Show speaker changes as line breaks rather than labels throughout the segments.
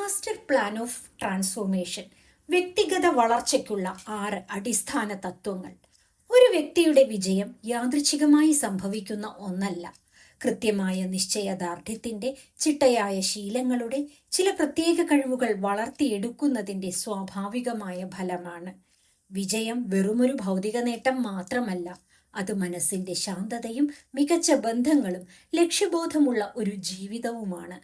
Master plan of transformation, വ്യക്തിഗത വളർച്ചയ്ക്കുള്ള 6 അടിസ്ഥാന തത്വങ്ങൾ. ഒരു വ്യക്തിയുടെ വിജയം യാദൃച്ഛികമായി സംഭവിക്കുന്ന ഒന്നല്ല. കൃത്യമായ നിശ്ചയദാർഢ്യത്തിന്റെ, ചിട്ടയായ ശീലങ്ങളുടെ, ചില പ്രത്യേക കഴിവുകൾ വളർത്തിയെടുക്കുന്നതിന്റെ സ്വാഭാവികമായ ഫലമാണ്. വിജയം വെറുമൊരു ഭൗതിക നേട്ടം മാത്രമല്ല, അത് മനസ്സിന്റെ ശാന്തതയും മികച്ച ബന്ധങ്ങളും ലക്ഷ്യബോധമുള്ള ഒരു ജീവിതവുമാണ്.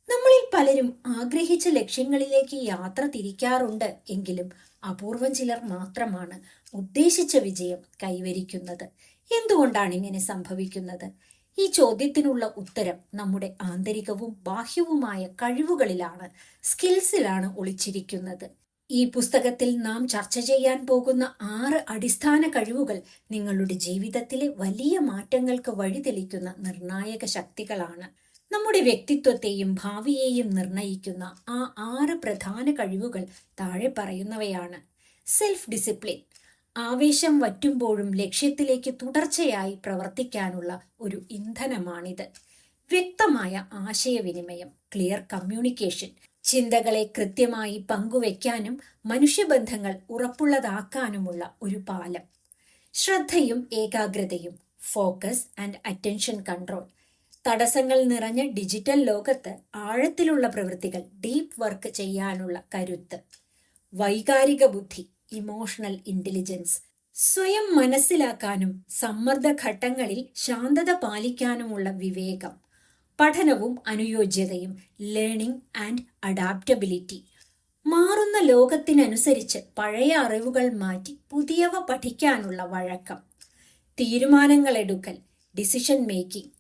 നമ്മളിൽ പലരും ആഗ്രഹിച്ച ലക്ഷ്യങ്ങളിലേക്ക് യാത്ര തിരിക്കാറുണ്ട്. എങ്കിലും അപൂർവം ചിലർ മാത്രമാണ് ഉദ്ദേശിച്ച വിജയം കൈവരിക്കുന്നത്. എന്തുകൊണ്ടാണ് ഇങ്ങനെ സംഭവിക്കുന്നത്? ഈ ചോദ്യത്തിനുള്ള ഉത്തരം നമ്മുടെ ആന്തരികവും ബാഹ്യവുമായ കഴിവുകളിലാണ്, സ്കിൽസിലാണ് ഒളിച്ചിരിക്കുന്നത്. ഈ പുസ്തകത്തിൽ നാം ചർച്ച ചെയ്യാൻ പോകുന്ന 6 അടിസ്ഥാന കഴിവുകൾ നിങ്ങളുടെ ജീവിതത്തിലെ വലിയ മാറ്റങ്ങൾക്ക് വഴിതെളിക്കുന്ന നിർണായക ശക്തികളാണ്. നമ്മുടെ വ്യക്തിത്വത്തെയും ഭാവിയെയും നിർണയിക്കുന്ന ആ 6 പ്രധാന കഴിവുകൾ താഴെ പറയുന്നവയാണ്. സെൽഫ് ഡിസിപ്ലിൻ, ആവേശം വറ്റുമ്പോഴും ലക്ഷ്യത്തിലേക്ക് തുടർച്ചയായി പ്രവർത്തിക്കാനുള്ള ഒരു ഇന്ധനമാണിത്. വ്യക്തമായ ആശയവിനിമയം, ക്ലിയർ കമ്മ്യൂണിക്കേഷൻ, ചിന്തകളെ കൃത്യമായി പങ്കുവെക്കാനും മനുഷ്യബന്ധങ്ങൾ ഉറപ്പുള്ളതാക്കാനുമുള്ള ഒരു പാലം. ശ്രദ്ധയും ഏകാഗ്രതയും, ഫോക്കസ് ആൻഡ് അറ്റൻഷൻ കൺട്രോൾ. തടസ്സങ്ങൾ നിറഞ്ഞ ഡിജിറ്റൽ ലോകത്ത് ആഴത്തിലുള്ള പ്രവൃത്തികൾ, ഡീപ്പ് വർക്ക് ചെയ്യാനുള്ള കരുത്ത്. വൈകാരിക ബുദ്ധി, ഇമോഷണൽ ഇന്റലിജൻസ്, സ്വയം മനസ്സിലാക്കാനും സമ്മർദ്ദ ഘട്ടങ്ങളിൽ ശാന്തത പാലിക്കാനുമുള്ള വിവേകം. പഠനവും അനുയോജ്യതയും, ലേണിംഗ് ആൻഡ് അഡാപ്റ്റബിലിറ്റി. മാറുന്ന ലോകത്തിനനുസരിച്ച് പഴയ അറിവുകൾ മാറ്റി പുതിയവ പഠിക്കാനുള്ള വഴക്കം. തീരുമാനങ്ങളെടുക്കൽ, ഡിസിഷൻ മേക്കിംഗ്.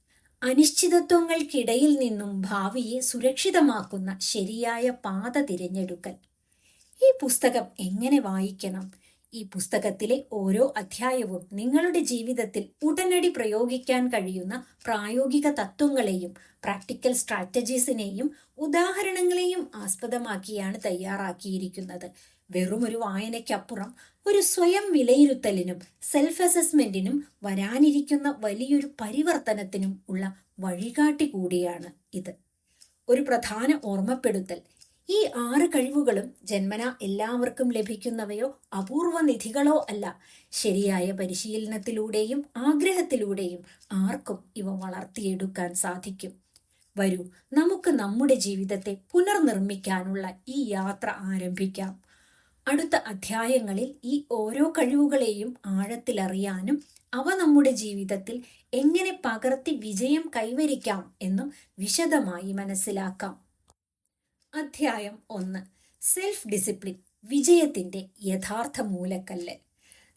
അനിശ്ചിതത്വങ്ങൾക്കിടയിൽ നിന്നും ഭാവിയെ സുരക്ഷിതമാക്കുന്ന ശരിയായ പാത തിരഞ്ഞെടുക്കൽ. ഈ പുസ്തകം എങ്ങനെ വായിക്കണം? ഈ പുസ്തകത്തിലെ ഓരോ അധ്യായവും നിങ്ങളുടെ ജീവിതത്തിൽ ഉടനടി പ്രയോഗിക്കാൻ കഴിയുന്ന പ്രായോഗിക തത്വങ്ങളെയും പ്രാക്ടിക്കൽ സ്ട്രാറ്റജീസിനെയും ഉദാഹരണങ്ങളെയും ആസ്പദമാക്കിയാണ് തയ്യാറാക്കിയിരിക്കുന്നത്. വെറുമൊരു വായനയ്ക്കപ്പുറം ഒരു സ്വയം വിലയിരുത്തലിനും സെൽഫ് അസസ്മെന്റിനും വരാനിരിക്കുന്ന വലിയൊരു പരിവർത്തനത്തിനും ഉള്ള വഴികാട്ടി കൂടിയാണ് ഇത്. ഒരു പ്രധാന ഓർമ്മപ്പെടുത്തൽ: ഈ 6 കഴിവുകളും ജന്മനാ എല്ലാവർക്കും ലഭിക്കുന്നവയോ അപൂർവ നിധികളോ അല്ല. ശരിയായ പരിശീലനത്തിലൂടെയും ആഗ്രഹത്തിലൂടെയും ആർക്കും ഇവ വളർത്തിയെടുക്കാൻ സാധിക്കും. വരൂ, നമുക്ക് നമ്മുടെ ജീവിതത്തെ പുനർനിർമ്മിക്കാനുള്ള ഈ യാത്ര ആരംഭിക്കാം. അടുത്ത അധ്യായങ്ങളിൽ ഈ ഓരോ കഴിവുകളെയും ആഴത്തിലറിയാനും അവ നമ്മുടെ ജീവിതത്തിൽ എങ്ങനെ പകർത്തി വിജയം കൈവരിക്കാം എന്നും വിശദമായി മനസ്സിലാക്കാം. അധ്യായം 1: സെൽഫ് ഡിസിപ്ലിൻ, വിജയത്തിന്റെ യഥാർത്ഥ മൂലക്കല്ല്.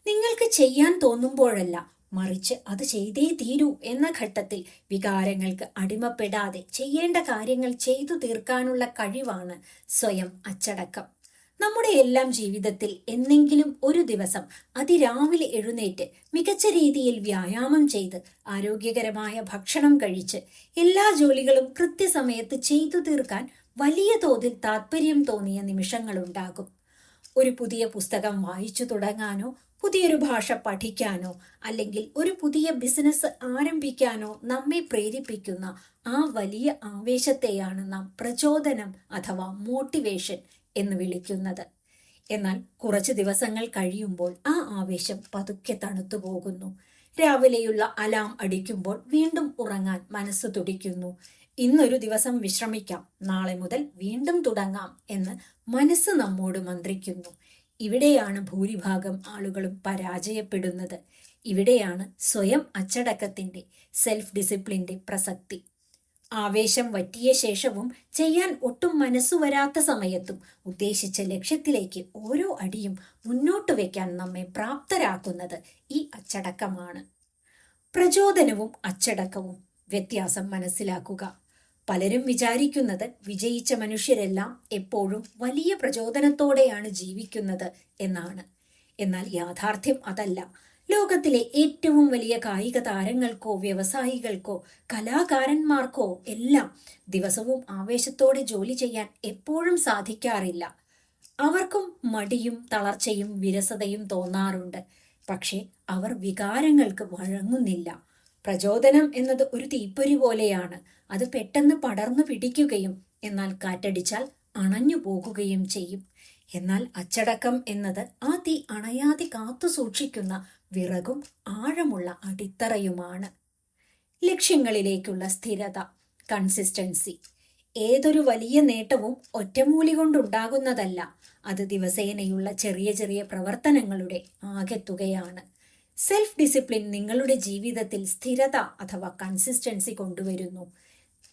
നിങ്ങൾക്ക് ചെയ്യാൻ തോന്നുമ്പോഴല്ല, മറിച്ച് അത് ചെയ്തേ തീരൂ എന്ന ഘട്ടത്തിൽ വികാരങ്ങൾക്ക് അടിമപ്പെടാതെ ചെയ്യേണ്ട കാര്യങ്ങൾ ചെയ്തു തീർക്കാനുള്ള കഴിവാണ് സ്വയം അച്ചടക്കം. നമ്മുടെ എല്ലാം ജീവിതത്തിൽ എന്നെങ്കിലും ഒരു ദിവസം അതിരാവിലെ എഴുന്നേറ്റ് മികച്ച രീതിയിൽ വ്യായാമം ചെയ്ത് ആരോഗ്യകരമായ ഭക്ഷണം കഴിച്ച് എല്ലാ ജോലികളും കൃത്യസമയത്ത് ചെയ്തു തീർക്കാൻ വലിയ തോതിൽ താല്പര്യം തോന്നിയ നിമിഷങ്ങളുണ്ടാകും. ഒരു പുതിയ പുസ്തകം വായിച്ചു തുടങ്ങാനോ, പുതിയൊരു ഭാഷ പഠിക്കാനോ, അല്ലെങ്കിൽ ഒരു പുതിയ ബിസിനസ് ആരംഭിക്കാനോ നമ്മെ പ്രേരിപ്പിക്കുന്ന ആ വലിയ ആവേശത്തെയാണ് നാം പ്രചോദനം അഥവാ മോട്ടിവേഷൻ എന്ന് വിളിക്കുന്നത്. എന്നാൽ കുറച്ച് ദിവസങ്ങൾ കഴിയുമ്പോൾ ആ ആവേശം പതുക്കെ തണുത്തു പോകുന്നു. രാവിലെയുള്ള അലാം അടിക്കുമ്പോൾ വീണ്ടും ഉറങ്ങാൻ മനസ്സ് തുടിക്കുന്നു. ഇന്നൊരു ദിവസം വിശ്രമിക്കാം, നാളെ മുതൽ വീണ്ടും തുടങ്ങാം എന്ന് മനസ്സ് നമ്മോട് മന്ത്രിക്കുന്നു. ഇവിടെയാണ് ഭൂരിഭാഗം ആളുകളും പരാജയപ്പെടുന്നത്. ഇവിടെയാണ് സ്വയം അച്ചടക്കത്തിന്റെ, സെൽഫ് ഡിസിപ്ലിന്റെ പ്രസക്തി. ആവേശം വറ്റിയ ശേഷവും ചെയ്യാൻ ഒട്ടും മനസ്സു വരാത്ത സമയത്തും ഉദ്ദേശിച്ച ലക്ഷ്യത്തിലേക്ക് ഓരോ അടിയും മുന്നോട്ട് വയ്ക്കാൻ നമ്മെ പ്രാപ്തരാക്കുന്നത് ഈ അച്ചടക്കമാണ്. പ്രചോദനവും അച്ചടക്കവും വ്യത്യാസം മനസ്സിലാക്കുക. പലരും വിചാരിക്കുന്നത് വിജയിച്ച മനുഷ്യരെല്ലാം എപ്പോഴും വലിയ പ്രചോദനത്തോടെയാണ് ജീവിക്കുന്നത് എന്നാണ്. എന്നാൽ യാഥാർത്ഥ്യം അതല്ല. ലോകത്തിലെ ഏറ്റവും വലിയ കായിക താരങ്ങൾക്കോ വ്യവസായികൾക്കോ കലാകാരന്മാർക്കോ എല്ലാം ദിവസവും ആവേശത്തോടെ ജോലി ചെയ്യാൻ എപ്പോഴും സാധിക്കാറില്ല. അവർക്കും മടിയും തളർച്ചയും വിരസതയും തോന്നാറുണ്ട്. പക്ഷേ അവർ വികാരങ്ങൾക്ക് വഴങ്ങുന്നില്ല. പ്രചോദനം എന്നത് ഒരു തീപ്പൊരി പോലെയാണ്. അത് പെട്ടെന്ന് പടർന്നു പിടിക്കുകയും എന്നാൽ കാറ്റടിച്ചാൽ അണഞ്ഞു പോകുകയും ചെയ്യും. എന്നാൽ അച്ചടക്കം എന്നത് ആ തീ അണയാതെ കാത്തു സൂക്ഷിക്കുന്ന വിറകും ആഴമുള്ള അടിത്തറയുമാണ്. ലക്ഷ്യങ്ങളിലേക്കുള്ള സ്ഥിരത, കൺസിസ്റ്റൻസി. ഏതൊരു വലിയ നേട്ടവും ഒറ്റമൂലി കൊണ്ടുണ്ടാകുന്നതല്ല. അത് ദിവസേനയുള്ള ചെറിയ ചെറിയ പ്രവർത്തനങ്ങളുടെ ആകെത്തുകയാണ്. സെൽഫ് ഡിസിപ്ലിൻ നിങ്ങളുടെ ജീവിതത്തിൽ സ്ഥിരത അഥവാ കൺസിസ്റ്റൻസി കൊണ്ടുവരുന്നു.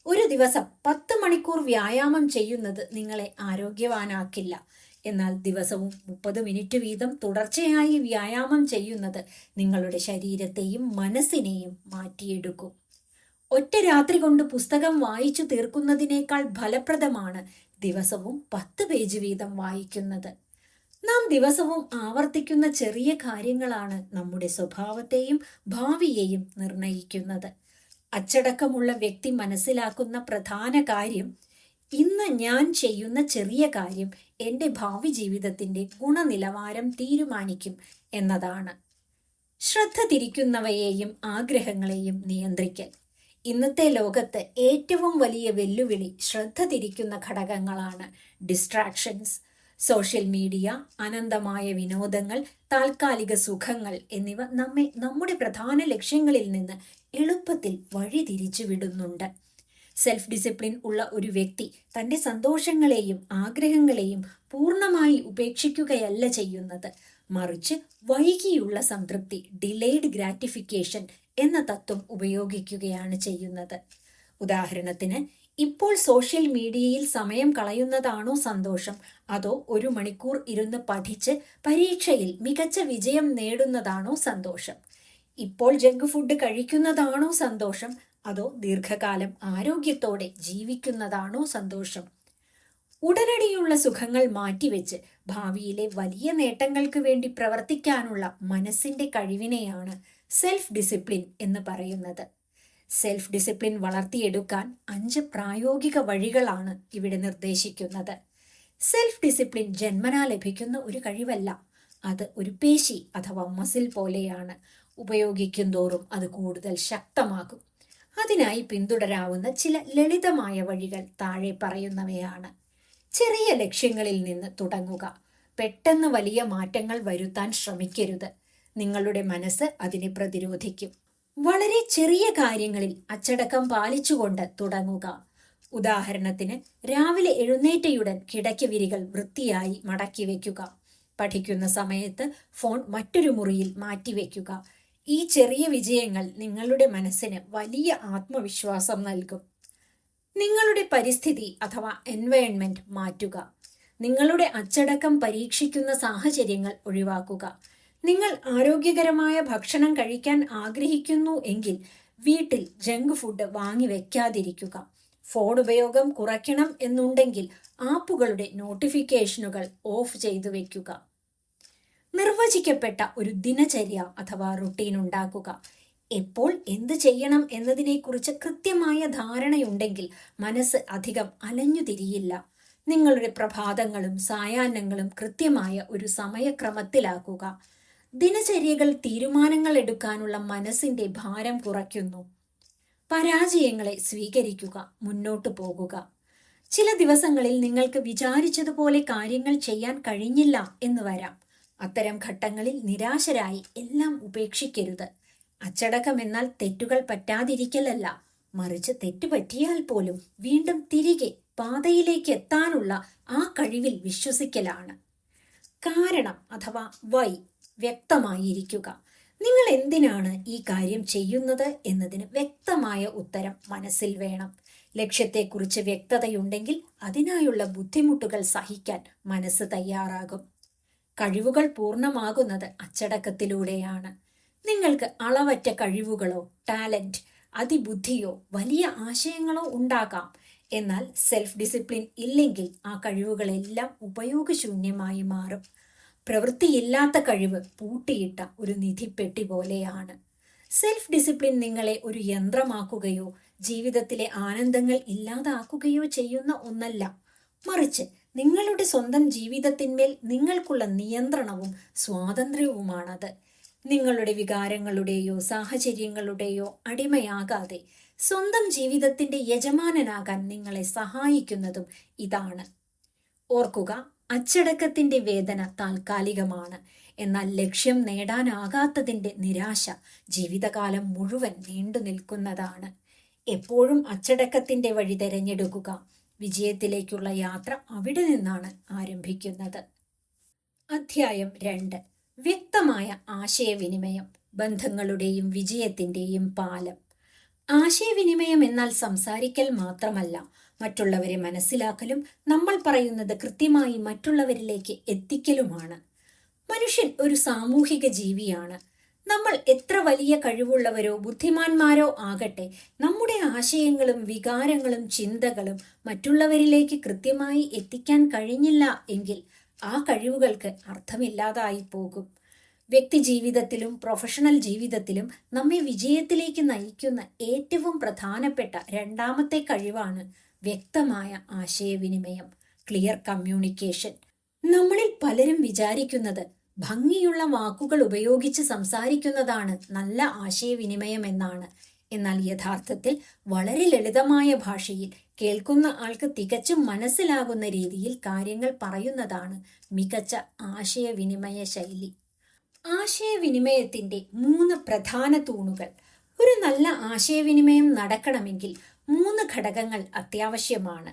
ഒരു ദിവസം 10 മണിക്കൂർ വ്യായാമം ചെയ്യുന്നത് നിങ്ങളെ ആരോഗ്യവാനാക്കില്ല. എന്നാൽ ദിവസവും 30 മിനിറ്റ് വീതം തുടർച്ചയായി വ്യായാമം ചെയ്യുന്നത് നിങ്ങളുടെ ശരീരത്തെയും മനസ്സിനെയും മാറ്റിയെടുക്കും. ഒറ്റ രാത്രി കൊണ്ട് പുസ്തകം വായിച്ചു തീർക്കുന്നതിനേക്കാൾ ഫലപ്രദമാണ് ദിവസവും 10 പേജ് വീതം വായിക്കുന്നത്. നാം ദിവസവും ആവർത്തിക്കുന്ന ചെറിയ കാര്യങ്ങളാണ് നമ്മുടെ സ്വഭാവത്തെയും ഭാവിയെയും നിർണയിക്കുന്നത്. അച്ചടക്കമുള്ള വ്യക്തി മനസ്സിലാക്കുന്ന പ്രധാന കാര്യം, ഇന്ന് ഞാൻ ചെയ്യുന്ന ചെറിയ കാര്യം എൻ്റെ ഭാവി ജീവിതത്തിൻ്റെ ഗുണനിലവാരം തീരുമാനിക്കും എന്നതാണ്. ശ്രദ്ധ തിരിക്കുന്നവയെയും ആഗ്രഹങ്ങളെയും നിയന്ത്രിക്കൽ. ഇന്നത്തെ ലോകത്ത് ഏറ്റവും വലിയ വെല്ലുവിളി ശ്രദ്ധ തിരിക്കുന്ന ഘടകങ്ങളാണ്. ഡിസ്ട്രാക്ഷൻസ്, സോഷ്യൽ മീഡിയ, അനന്തമായ വിനോദങ്ങൾ, താൽക്കാലിക സുഖങ്ങൾ എന്നിവ നമ്മെ നമ്മുടെ പ്രധാന ലക്ഷ്യങ്ങളിൽ നിന്ന് എളുപ്പത്തിൽ വഴിതിരിച്ചു വിടുന്നുണ്ട്. സെൽഫ് ഡിസിപ്ലിൻ ഉള്ള ഒരു വ്യക്തി തൻ്റെ സന്തോഷങ്ങളെയും ആഗ്രഹങ്ങളെയും പൂർണ്ണമായി ഉപേക്ഷിക്കുകയല്ല ചെയ്യുന്നത്. മറിച്ച് വൈകിയുള്ള സംതൃപ്തി, ഡിലേഡ് ഗ്രാറ്റിഫിക്കേഷൻ എന്ന തത്വം ഉപയോഗിക്കുകയാണ് ചെയ്യുന്നത്. ഉദാഹരണത്തിന്, ഇപ്പോൾ സോഷ്യൽ മീഡിയയിൽ സമയം കളയുന്നതാണോ സന്തോഷം, അതോ 1 മണിക്കൂർ ഇരുന്ന് പഠിച്ച് പരീക്ഷയിൽ മികച്ച വിജയം നേടുന്നതാണോ സന്തോഷം? ഇപ്പോൾ ജങ്ക് ഫുഡ് കഴിക്കുന്നതാണോ സന്തോഷം, അതോ ദീർഘകാലം ആരോഗ്യത്തോടെ ജീവിക്കുന്നതാണോ സന്തോഷം? ഉടനടിയുള്ള സുഖങ്ങൾ മാറ്റിവെച്ച് ഭാവിയിലെ വലിയ നേട്ടങ്ങൾക്ക് വേണ്ടി പ്രവർത്തിക്കാനുള്ള മനസ്സിന്റെ കഴിവിനെയാണ് സെൽഫ് ഡിസിപ്ലിൻ എന്ന് പറയുന്നത്. സെൽഫ് ഡിസിപ്ലിൻ വളർത്തിയെടുക്കാൻ 5 പ്രായോഗിക വഴികളാണ് ഇവിടെ നിർദ്ദേശിക്കുന്നത്. സെൽഫ് ഡിസിപ്ലിൻ ജന്മനാ ലഭിക്കുന്ന ഒരു കഴിവല്ല. അത് ഒരു പേശി അഥവാ മസിൽ പോലെയാണ്. ഉപയോഗിക്കും തോറും അത് കൂടുതൽ ശക്തമാകും. അതിനായി പിന്തുടരാവുന്ന ചില ലളിതമായ വഴികൾ താഴെ പറയുന്നവയാണ്. ചെറിയ ലക്ഷ്യങ്ങളിൽ നിന്ന് തുടങ്ങുക. പെട്ടെന്ന് വലിയ മാറ്റങ്ങൾ വരുത്താൻ ശ്രമിക്കരുത്. നിങ്ങളുടെ മനസ്സ് അതിനെ പ്രതിരോധിക്കും. വളരെ ചെറിയ കാര്യങ്ങളിൽ അച്ചടക്കം പാലിച്ചുകൊണ്ട് തുടങ്ങുക. ഉദാഹരണത്തിന്, രാവിലെ എഴുന്നേറ്റയുടൻ കിടക്കവിരികൾ വൃത്തിയായി മടക്കി വയ്ക്കുക. പഠിക്കുന്ന സമയത്ത് ഫോൺ മറ്റൊരു മുറിയിൽ മാറ്റിവെക്കുക. ഈ ചെറിയ വിജയങ്ങൾ നിങ്ങളുടെ മനസ്സിന് വലിയ ആത്മവിശ്വാസം നൽകും. നിങ്ങളുടെ പരിസ്ഥിതി അഥവാ എൻവയൺമെന്റ് മാറ്റുക. നിങ്ങളുടെ അച്ചടക്കം പരീക്ഷിക്കുന്ന സാഹചര്യങ്ങൾ ഒഴിവാക്കുക. നിങ്ങൾ ആരോഗ്യകരമായ ഭക്ഷണം കഴിക്കാൻ ആഗ്രഹിക്കുന്നു എങ്കിൽ വീട്ടിൽ ജങ്ക് ഫുഡ് വാങ്ങി വെക്കാതിരിക്കുക. ഫോൺ ഉപയോഗം കുറയ്ക്കണം എന്നുണ്ടെങ്കിൽ ആപ്പുകളുടെ നോട്ടിഫിക്കേഷനുകൾ ഓഫ് ചെയ്തു വെക്കുക. നിർവചിക്കപ്പെട്ട ഒരു ദിനചര്യ അഥവാ റുട്ടീൻ ഉണ്ടാക്കുക. എപ്പോൾ എന്ത് ചെയ്യണം എന്നതിനെക്കുറിച്ച് കൃത്യമായ ധാരണയുണ്ടെങ്കിൽ മനസ്സ് അധികം അലഞ്ഞു തിരിയില്ല. നിങ്ങളുടെ പ്രഭാതങ്ങളും സായാഹ്നങ്ങളും കൃത്യമായ ഒരു സമയക്രമത്തിലാക്കുക. ദിനചര്യകൾ തീരുമാനങ്ങൾ എടുക്കാനുള്ള മനസ്സിന്റെ ഭാരം കുറയ്ക്കുന്നു. പരാജയങ്ങളെ സ്വീകരിക്കുക, മുന്നോട്ടു പോകുക. ചില ദിവസങ്ങളിൽ നിങ്ങൾക്ക് വിചാരിച്ചതുപോലെ കാര്യങ്ങൾ ചെയ്യാൻ കഴിഞ്ഞില്ല എന്ന് വരാം. അത്തരം ഘട്ടങ്ങളിൽ നിരാശരായി എല്ലാം ഉപേക്ഷിക്കരുത്. അച്ചടക്കം എന്നാൽ തെറ്റുകൾ പറ്റാതിരിക്കലല്ല, മറിച്ച് തെറ്റ് പറ്റിയാൽ പോലും വീണ്ടും തിരികെ പാതയിലേക്ക് എത്താനുള്ള ആ കഴിവിൽ വിശ്വസിക്കലാണ്. കാരണം അഥവാ വൈ വ്യക്തമായിരിക്കുക. നിങ്ങൾ എന്തിനാണ് ഈ കാര്യം ചെയ്യുന്നത് എന്നതിന് വ്യക്തമായ ഉത്തരം മനസ്സിൽ വേണം. ലക്ഷ്യത്തെക്കുറിച്ച് വ്യക്തതയുണ്ടെങ്കിൽ അതിനായുള്ള ബുദ്ധിമുട്ടുകൾ സഹിക്കാൻ മനസ്സ് തയ്യാറാകും. കഴിവുകൾ പൂർണ്ണമാകുന്നത് അച്ചടക്കത്തിലൂടെയാണ്. നിങ്ങൾക്ക് അളവറ്റ കഴിവുകളോ ടാലന്റ്, അതിബുദ്ധിയോ വലിയ ആശയങ്ങളോ ഉണ്ടാകാം. എന്നാൽ സെൽഫ് ഡിസിപ്ലിൻ ഇല്ലെങ്കിൽ ആ കഴിവുകളെല്ലാം ഉപയോഗശൂന്യമായി മാറും. പ്രവൃത്തിയില്ലാത്ത കഴിവ് പൂട്ടിയിട്ട ഒരു നിധിപ്പെട്ടി പോലെയാണ്. സെൽഫ് ഡിസിപ്ലിൻ നിങ്ങളെ ഒരു യന്ത്രമാക്കുകയോ ജീവിതത്തിലെ ആനന്ദങ്ങൾ ഇല്ലാതാക്കുകയോ ചെയ്യുന്ന ഒന്നല്ല. മറിച്ച് നിങ്ങളുടെ സ്വന്തം ജീവിതത്തിന്മേൽ നിങ്ങൾക്കുള്ള നിയന്ത്രണവും സ്വാതന്ത്ര്യവുമാണത്. നിങ്ങളുടെ വികാരങ്ങളുടെയോ സാഹചര്യങ്ങളുടെയോ അടിമയാകാതെ സ്വന്തം ജീവിതത്തിന്റെ യജമാനനാകാൻ നിങ്ങളെ സഹായിക്കുന്നതും ഇതാണ്. ഓർക്കുക, അച്ചടക്കത്തിന്റെ വേദന താൽക്കാലികമാണ്. എന്നാൽ ലക്ഷ്യം നേടാനാകാത്തതിന്റെ നിരാശ ജീവിതകാലം മുഴുവൻ നീണ്ടു നിൽക്കുന്നതാണ്. എപ്പോഴും അച്ചടക്കത്തിന്റെ വഴി തിരഞ്ഞെടുക്കുക. വിജയത്തിലേക്കുള്ള യാത്ര അവിടെ നിന്നാണ് ആരംഭിക്കുന്നത്. അധ്യായം 2. വ്യക്തമായ ആശയവിനിമയം, ബന്ധങ്ങളുടെയും വിജയത്തിന്റെയും പാലം. ആശയവിനിമയം എന്നാൽ സംസാരിക്കൽ മാത്രമല്ല, മറ്റുള്ളവരെ മനസ്സിലാക്കലും നമ്മൾ പറയുന്നത് കൃത്യമായി മറ്റുള്ളവരിലേക്ക് എത്തിക്കലുമാണ്. മനുഷ്യൻ ഒരു സാമൂഹിക ജീവിയാണ്. നമ്മൾ എത്ര വലിയ കഴിവുള്ളവരോ ബുദ്ധിമാന്മാരോ ആകട്ടെ, നമ്മുടെ ആശയങ്ങളും വികാരങ്ങളും ചിന്തകളും മറ്റുള്ളവരിലേക്ക് കൃത്യമായി എത്തിക്കാൻ കഴിഞ്ഞില്ല എങ്കിൽ ആ കഴിവുകൾക്ക് അർത്ഥമില്ലാതായി പോകും. വ്യക്തി ജീവിതത്തിലും പ്രൊഫഷണൽ ജീവിതത്തിലും നമ്മെ വിജയത്തിലേക്ക് നയിക്കുന്ന ഏറ്റവും പ്രധാനപ്പെട്ട രണ്ടാമത്തെ കഴിവാണ് വ്യക്തമായ ആശയവിനിമയം, ക്ലിയർ കമ്മ്യൂണിക്കേഷൻ. നമ്മളിൽ പലരും വിചാരിക്കുന്നത് ഭംഗിയുള്ള വാക്കുകൾ ഉപയോഗിച്ച് സംസാരിക്കുന്നതാണ് നല്ല ആശയവിനിമയം എന്നാണ്. എന്നാൽ യഥാർത്ഥത്തിൽ വളരെ ലളിതമായ ഭാഷയിൽ കേൾക്കുന്ന ആൾക്ക് തികച്ചും മനസ്സിലാകുന്ന രീതിയിൽ കാര്യങ്ങൾ പറയുന്നതാണ് മികച്ച ആശയവിനിമയ ശൈലി. ആശയവിനിമയത്തിന്റെ 3 പ്രധാന തൂണുകൾ. ഒരു നല്ല ആശയവിനിമയം നടക്കണമെങ്കിൽ 3 ഘടകങ്ങൾ അത്യാവശ്യമാണ്: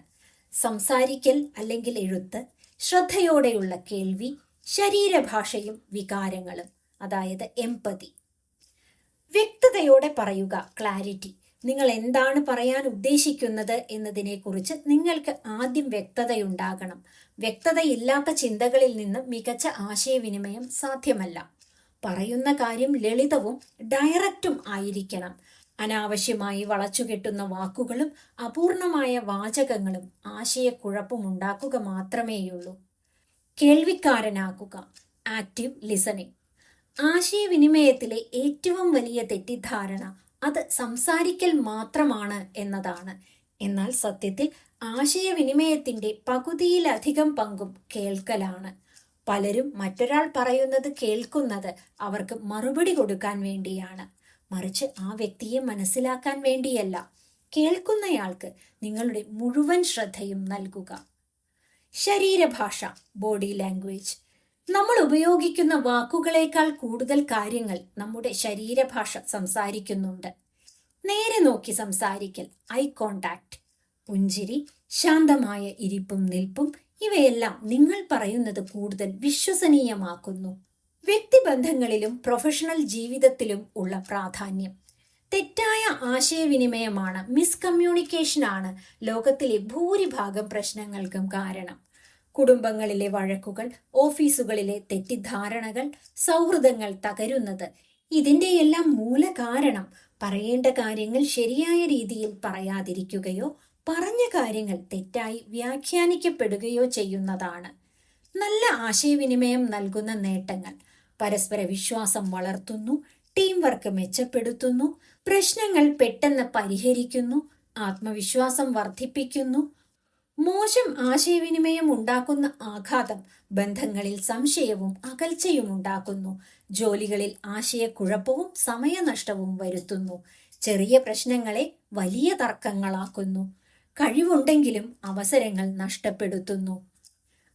സംസാരിക്കൽ അല്ലെങ്കിൽ എഴുത്ത്, ശ്രദ്ധയോടെയുള്ള കേൾവി, ശരീരഭാഷയും വികാരങ്ങളും, അതായത് എംപതി. വ്യക്തതയോടെ പറയുക, ക്ലാരിറ്റി. നിങ്ങൾ എന്താണ് പറയാൻ ഉദ്ദേശിക്കുന്നത് എന്നതിനെക്കുറിച്ച് നിങ്ങൾക്ക് ആദ്യം വ്യക്തതയുണ്ടാകണം. വ്യക്തതയില്ലാത്ത ചിന്തകളിൽ നിന്ന് മികച്ച ആശയവിനിമയം സാധ്യമല്ല. പറയുന്ന കാര്യം ലളിതവും ഡയറക്റ്റും ആയിരിക്കണം. അനാവശ്യമായി വളച്ചുകെട്ടുന്ന വാക്കുകളും അപൂർണമായ വാചകങ്ങളും ആശയക്കുഴപ്പമുണ്ടാക്കുക മാത്രമേയുള്ളൂ. കേൾവിക്കാരനാകുക, ആക്റ്റീവ് ലിസണിംഗ്. ആശയവിനിമയത്തിലെ ഏറ്റവും വലിയ തെറ്റിദ്ധാരണ അത് സംസാരിക്കൽ മാത്രമാണ് എന്നതാണ്. എന്നാൽ സത്യത്തിൽ ആശയവിനിമയത്തിന്റെ പകുതിയിലധികം പങ്കും കേൾക്കലാണ്. പലരും മറ്റൊരാൾ പറയുന്നത് കേൾക്കുന്നത് അവർക്ക് മറുപടി കൊടുക്കാൻ വേണ്ടിയാണ്, മറിച്ച് ആ വ്യക്തിയെ മനസ്സിലാക്കാൻ വേണ്ടിയല്ല. കേൾക്കുന്നയാൾക്ക് നിങ്ങളുടെ മുഴുവൻ ശ്രദ്ധയും നൽകുക. ശരീരഭാഷ, ബോഡി ലാംഗ്വേജ്. നമ്മൾ ഉപയോഗിക്കുന്ന വാക്കുകളേക്കാൾ കൂടുതൽ കാര്യങ്ങൾ നമ്മുടെ ശരീരഭാഷ സംസാരിക്കുന്നുണ്ട്. നേരെ നോക്കി സംസാരിക്കൽ, ഐ കോണ്ടാക്ട്, പുഞ്ചിരി, ശാന്തമായ ഇരിപ്പും നിൽപ്പും, ഇവയെല്ലാം നിങ്ങൾ പറയുന്നത് കൂടുതൽ വിശ്വസനീയമാക്കുന്നു. വ്യക്തിബന്ധങ്ങളിലും പ്രൊഫഷണൽ ജീവിതത്തിലും ഉള്ള പ്രാധാന്യം. തെറ്റായ ആശയവിനിമയമാണ്, മിസ്കമ്മ്യൂണിക്കേഷനാണ് ലോകത്തിലെ ഭൂരിഭാഗം പ്രശ്നങ്ങൾക്കും കാരണം. കുടുംബങ്ങളിലെ വഴക്കുകൾ, ഓഫീസുകളിലെ തെറ്റിദ്ധാരണകൾ, സൗഹൃദങ്ങൾ തകരുന്നത് ഇതിന്റെയെല്ലാം മൂല കാരണം പറയേണ്ട കാര്യങ്ങൾ ശരിയായ രീതിയിൽ പറയാതിരിക്കുകയോ പറഞ്ഞ കാര്യങ്ങൾ തെറ്റായി വ്യാഖ്യാനിക്കപ്പെടുകയോ ചെയ്യുന്നതാണ്. നല്ല ആശയവിനിമയം നൽകുന്ന നേട്ടങ്ങൾ: പരസ്പര വിശ്വാസം വളർത്തുന്നു, ടീം വർക്ക് മെച്ചപ്പെടുത്തുന്നു, പ്രശ്നങ്ങൾ പെട്ടെന്ന് പരിഹരിക്കുന്നു, ആത്മവിശ്വാസം വർദ്ധിപ്പിക്കുന്നു. മോശം ആശയവിനിമയം ഉണ്ടാക്കുന്ന ആഘാതം ബന്ധങ്ങളിൽ സംശയവും അകൽച്ചയും ഉണ്ടാക്കുന്നു, ജോലികളിൽ ആശയക്കുഴപ്പവും സമയനഷ്ടവും വരുത്തുന്നു, ചെറിയ പ്രശ്നങ്ങളെ വലിയ തർക്കങ്ങളാക്കുന്നു, കഴിവുണ്ടെങ്കിലും അവസരങ്ങൾ നഷ്ടപ്പെടുത്തുന്നു.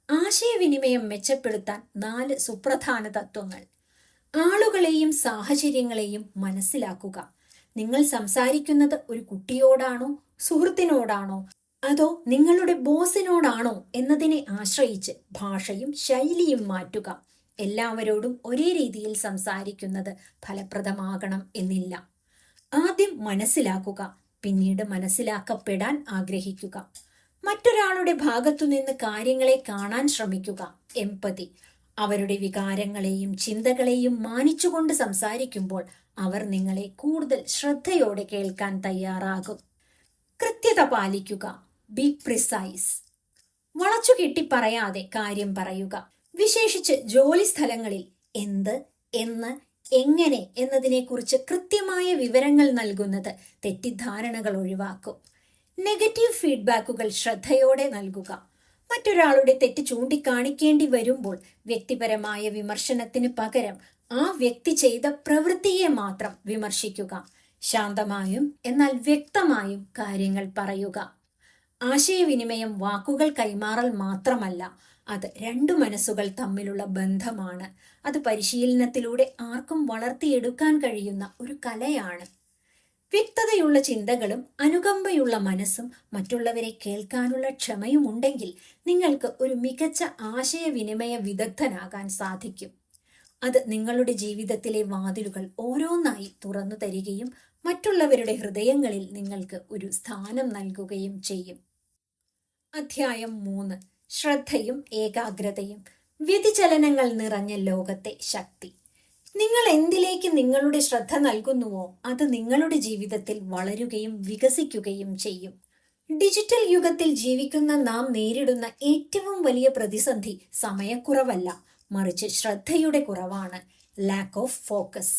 ആശയവിനിമയം മെച്ചപ്പെടുത്താൻ 4 സുപ്രധാന തത്വങ്ങൾ. ആളുകളെയും സാഹചര്യങ്ങളെയും മനസ്സിലാക്കുക. നിങ്ങൾ സംസാരിക്കുന്നത് ഒരു കുട്ടിയോടാണോ, സുഹൃത്തിനോടാണോ, അതോ നിങ്ങളുടെ ബോസിനോടാണോ എന്നതിനെ ആശ്രയിച്ച് ഭാഷയും ശൈലിയും മാറ്റുക. എല്ലാവരോടും ഒരേ രീതിയിൽ സംസാരിക്കുന്നത് ഫലപ്രദമാകണം എന്നില്ല. ആദ്യം മനസ്സിലാക്കുക, പിന്നീട് മനസ്സിലാക്കപ്പെടാൻ ആഗ്രഹിക്കുക. മറ്റൊരാളുടെ ഭാഗത്തുനിന്ന് കാര്യങ്ങളെ കാണാൻ ശ്രമിക്കുക, എംപതി. അവരുടെ വികാരങ്ങളെയും ചിന്തകളെയും മാനിച്ചുകൊണ്ട് സംസാരിക്കുമ്പോൾ അവർ നിങ്ങളെ കൂടുതൽ ശ്രദ്ധയോടെ കേൾക്കാൻ തയ്യാറാകും. കൃത്യത പാലിക്കുക, ബി പ്രിസൈസ്. വളച്ചുകെട്ടി പറയാതെ കാര്യം പറയുക. വിശേഷിച്ച് ജോലി സ്ഥലങ്ങളിൽ എന്ത്, എന്ന്, എങ്ങനെ എന്നതിനെക്കുറിച്ച് കൃത്യമായ വിവരങ്ങൾ നൽകുന്നത് തെറ്റിദ്ധാരണകൾ ഒഴിവാക്കും. നെഗറ്റീവ് ഫീഡ്ബാക്കുകൾ ശ്രദ്ധയോടെ നൽകുക. മറ്റൊരാളുടെ തെറ്റ് ചൂണ്ടിക്കാണിക്കേണ്ടി വരുമ്പോൾ വ്യക്തിപരമായ വിമർശനത്തിന് പകരം ആ വ്യക്തി ചെയ്ത പ്രവൃത്തിയെ മാത്രം വിമർശിക്കുക. ശാന്തമായും എന്നാൽ വ്യക്തമായും കാര്യങ്ങൾ പറയുക. ആശയവിനിമയം വാക്കുകൾ കൈമാറൽ മാത്രമല്ല, അത് രണ്ടു മനസ്സുകൾ തമ്മിലുള്ള ബന്ധമാണ്. അത് പരിശീലനത്തിലൂടെ ആർക്കും വളർത്തിയെടുക്കാൻ കഴിയുന്ന ഒരു കലയാണ്. വ്യക്തതയുള്ള ചിന്തകളും അനുകമ്പയുള്ള മനസ്സും മറ്റുള്ളവരെ കേൾക്കാനുള്ള ക്ഷമയും ഉണ്ടെങ്കിൽ നിങ്ങൾക്ക് ഒരു മികച്ച ആശയവിനിമയ വിദഗ്ധനാകാൻ സാധിക്കും. അത് നിങ്ങളുടെ ജീവിതത്തിലെ വാതിലുകൾ ഓരോന്നായി തുറന്നു തരികയും മറ്റുള്ളവരുടെ ഹൃദയങ്ങളിൽ നിങ്ങൾക്ക് ഒരു സ്ഥാനം നൽകുകയും ചെയ്യും. അധ്യായം 3. ശ്രദ്ധയും ഏകാഗ്രതയും. വ്യതിചലനങ്ങൾ നിറഞ്ഞ ലോകത്തെ ശക്തി. നിങ്ങൾ എന്തിലേക്ക് നിങ്ങളുടെ ശ്രദ്ധ നൽകുന്നുവോ അത് നിങ്ങളുടെ ജീവിതത്തിൽ വളരുകയും വികസിക്കുകയും ചെയ്യും. ഡിജിറ്റൽ യുഗത്തിൽ ജീവിക്കുന്ന നാം നേരിടുന്ന ഏറ്റവും വലിയ പ്രതിസന്ധി സമയക്കുറവല്ല, മറിച്ച് ശ്രദ്ധയുടെ കുറവാണ്. Lack of focus.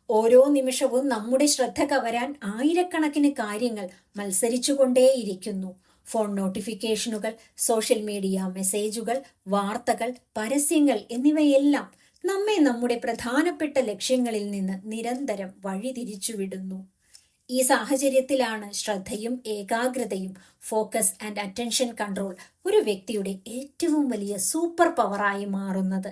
ഓരോ നിമിഷവും നമ്മുടെ ശ്രദ്ധ കവരാൻ ആയിരക്കണക്കിന് കാര്യങ്ങൾ മത്സരിച്ചുകൊണ്ടേയിരിക്കുന്നു. ഫോൺ നോട്ടിഫിക്കേഷനുകൾ, സോഷ്യൽ മീഡിയ മെസ്സേജുകൾ, വാർത്തകൾ, പരസ്യങ്ങൾ എന്നിവയെല്ലാം നമ്മെ നമ്മുടെ പ്രധാനപ്പെട്ട ലക്ഷ്യങ്ങളിൽ നിന്ന് നിരന്തരം വഴിതിരിച്ചുവിടുന്നു. ഈ സാഹചര്യത്തിലാണ് ശ്രദ്ധയും ഏകാഗ്രതയും, ഫോക്കസ് ആൻഡ് അറ്റൻഷൻ കൺട്രോൾ, ഒരു വ്യക്തിയുടെ ഏറ്റവും വലിയ സൂപ്പർ പവറായി മാറുന്നത്.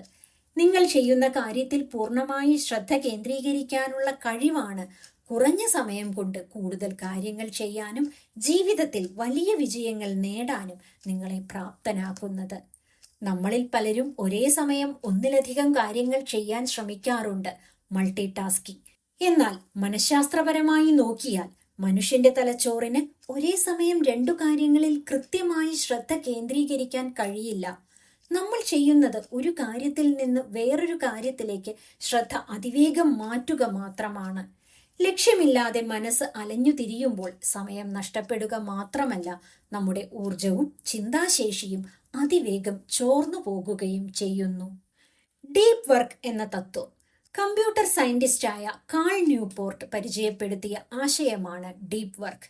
നിങ്ങൾ ചെയ്യുന്ന കാര്യത്തിൽ പൂർണ്ണമായി ശ്രദ്ധ കേന്ദ്രീകരിക്കാനുള്ള കഴിവാണ് കുറഞ്ഞ സമയം കൊണ്ട് കൂടുതൽ കാര്യങ്ങൾ ചെയ്യാനും ജീവിതത്തിൽ വലിയ വിജയങ്ങൾ നേടാനും നിങ്ങളെ പ്രാപ്തനാക്കുന്നത്. നമ്മളിൽ പലരും ഒരേ സമയം ഒന്നിലധികം കാര്യങ്ങൾ ചെയ്യാൻ ശ്രമിക്കാറുണ്ട്, മൾട്ടി ടാസ്കിംഗ്. എന്നാൽ മനഃശാസ്ത്രപരമായി നോക്കിയാൽ മനുഷ്യന്റെ തലച്ചോറിന് ഒരേ സമയം രണ്ടു കാര്യങ്ങളിൽ കൃത്യമായി ശ്രദ്ധ കേന്ദ്രീകരിക്കാൻ കഴിയില്ല. നമ്മൾ ചെയ്യുന്നത് ഒരു കാര്യത്തിൽ നിന്ന് വേറൊരു കാര്യത്തിലേക്ക് ശ്രദ്ധ അതിവേഗം മാറ്റുക മാത്രമാണ്. ലക്ഷ്യമില്ലാതെ മനസ്സ് അലഞ്ഞു തിരിയുമ്പോൾ സമയം നഷ്ടപ്പെടുക മാത്രമല്ല, നമ്മുടെ ഊർജവും ചിന്താശേഷിയും അതിവേഗം ചോർന്നു പോകുകയും ചെയ്യുന്നു. ഡീപ് വർക്ക് എന്ന തത്വം കമ്പ്യൂട്ടർ സയന്റിസ്റ്റായ കാൾ ന്യൂപോർട്ട് പരിചയപ്പെടുത്തിയ ആശയമാണ് ഡീപ് വർക്ക്.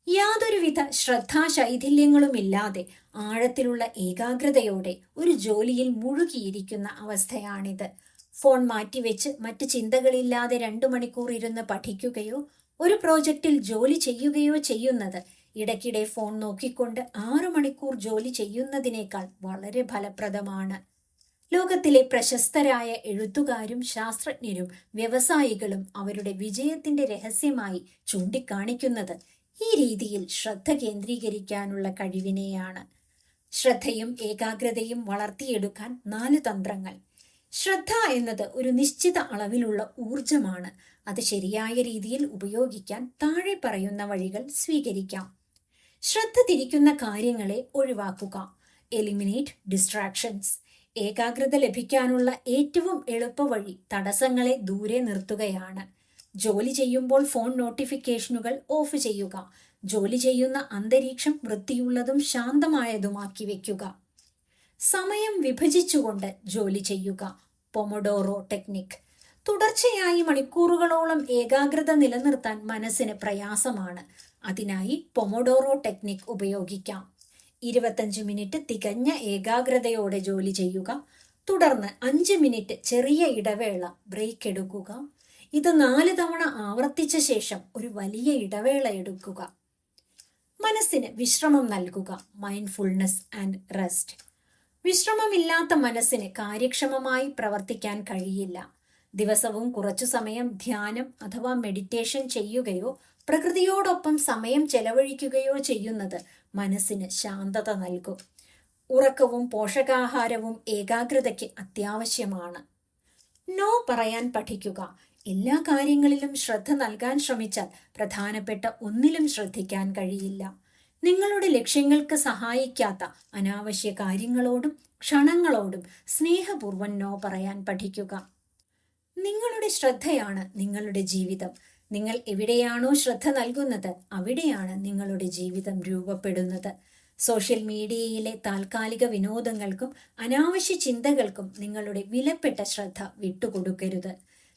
യാതൊരുവിധ ശ്രദ്ധാശൈഥില്യങ്ങളുമില്ലാതെ ആഴത്തിലുള്ള ഏകാഗ്രതയോടെ ഒരു ജോലിയിൽ മുഴുകിയിരിക്കുന്ന അവസ്ഥയാണിത്. ഫോൺ മാറ്റിവെച്ച് മറ്റ് ചിന്തകളില്ലാതെ 2 മണിക്കൂർ ഇരുന്ന് പഠിക്കുകയോ ഒരു പ്രോജക്റ്റിൽ ജോലി ചെയ്യുകയോ ചെയ്യുന്നത് ഇടയ്ക്കിടെ ഫോൺ നോക്കിക്കൊണ്ട് 6 മണിക്കൂർ ജോലി ചെയ്യുന്നതിനേക്കാൾ വളരെ ഫലപ്രദമാണ്. ലോകത്തിലെ പ്രശസ്തരായ എഴുത്തുകാരും ശാസ്ത്രജ്ഞരും വ്യവസായികളും അവരുടെ വിജയത്തിന്റെ രഹസ്യമായി ചൂണ്ടിക്കാണിക്കുന്നത് ഈ രീതിയിൽ ശ്രദ്ധ കേന്ദ്രീകരിക്കാനുള്ള കഴിവിനെയാണ്. ശ്രദ്ധയും ഏകാഗ്രതയും വളർത്തിയെടുക്കാൻ 4 തന്ത്രങ്ങൾ. ശ്രദ്ധ എന്നത് ഒരു നിശ്ചിത അളവിലുള്ള ഊർജമാണ്. അത് ശരിയായ രീതിയിൽ ഉപയോഗിക്കാൻ താഴെ പറയുന്ന വഴികൾ സ്വീകരിക്കാം. ശ്രദ്ധ തിരിക്കുന്ന കാര്യങ്ങളെ ഒഴിവാക്കുക. Eliminate distractions. ഏകാഗ്രത ലഭിക്കാനുള്ള ഏറ്റവും എളുപ്പവഴി തടസ്സങ്ങളെ ദൂരെ നിർത്തുകയാണ്. ജോലി ചെയ്യുമ്പോൾ ഫോൺ നോട്ടിഫിക്കേഷനുകൾ ഓഫ് ചെയ്യുക. ജോലി ചെയ്യുന്ന അന്തരീക്ഷം വൃത്തിയുള്ളതും ശാന്തമായതുമാക്കി വെക്കുക. സമയം വിഭജിച്ചുകൊണ്ട് ജോലി ചെയ്യുക. Pomodoro technique. തുടർച്ചയായി മണിക്കൂറുകളോളം ഏകാഗ്രത നിലനിർത്താൻ മനസ്സിന് പ്രയാസമാണ്. അതിനായി പൊമോഡോറോ ടെക്നിക് ഉപയോഗിക്കാം. 25 മിനിറ്റ് തികഞ്ഞ ഏകാഗ്രതയോടെ ജോലി ചെയ്യുക. തുടർന്ന് 5 മിനിറ്റ് ചെറിയ ഇടവേള ബ്രേക്ക് എടുക്കുക. ഇത് 4 തവണ ആവർത്തിച്ച ശേഷം ഒരു വലിയ ഇടവേള എടുക്കുക. മനസ്സിന് വിശ്രമം നൽകുക. Mindfulness and rest. വിശ്രമമില്ലാത്ത മനസ്സിന് കാര്യക്ഷമമായി പ്രവർത്തിക്കാൻ കഴിയില്ല. ദിവസവും കുറച്ചു സമയം ധ്യാനം അഥവാ മെഡിറ്റേഷൻ ചെയ്യുകയോ പ്രകൃതിയോടൊപ്പം സമയം ചെലവഴിക്കുകയോ ചെയ്യുന്നത് മനസ്സിന് ശാന്തത നൽകും. ഉറക്കവും പോഷകാഹാരവും ഏകാഗ്രതയ്ക്ക് അത്യാവശ്യമാണ്. നോ പറയാൻ പഠിക്കുക. എല്ലാ കാര്യങ്ങളിലും ശ്രദ്ധ നൽകാൻ ശ്രമിച്ചാൽ പ്രധാനപ്പെട്ട ഒന്നിലും ശ്രദ്ധിക്കാൻ കഴിയില്ല. നിങ്ങളുടെ ലക്ഷ്യങ്ങൾക്ക് സഹായിക്കാത്ത അനാവശ്യ കാര്യങ്ങളോടും ക്ഷണങ്ങളോടും സ്നേഹപൂർവ്വം നോ പറയാൻ പഠിക്കുക. നിങ്ങളുടെ ശ്രദ്ധയാണ് നിങ്ങളുടെ ജീവിതം. നിങ്ങൾ എവിടെയാണോ ശ്രദ്ധ നൽകുന്നത് അവിടെയാണ് നിങ്ങളുടെ ജീവിതം രൂപപ്പെടുന്നത്. സോഷ്യൽ മീഡിയയിലെ താൽക്കാലിക വിനോദങ്ങൾക്കും അനാവശ്യ ചിന്തകൾക്കും നിങ്ങളുടെ വിലപ്പെട്ട ശ്രദ്ധ വിട്ടുകൊടുക്കരുത്.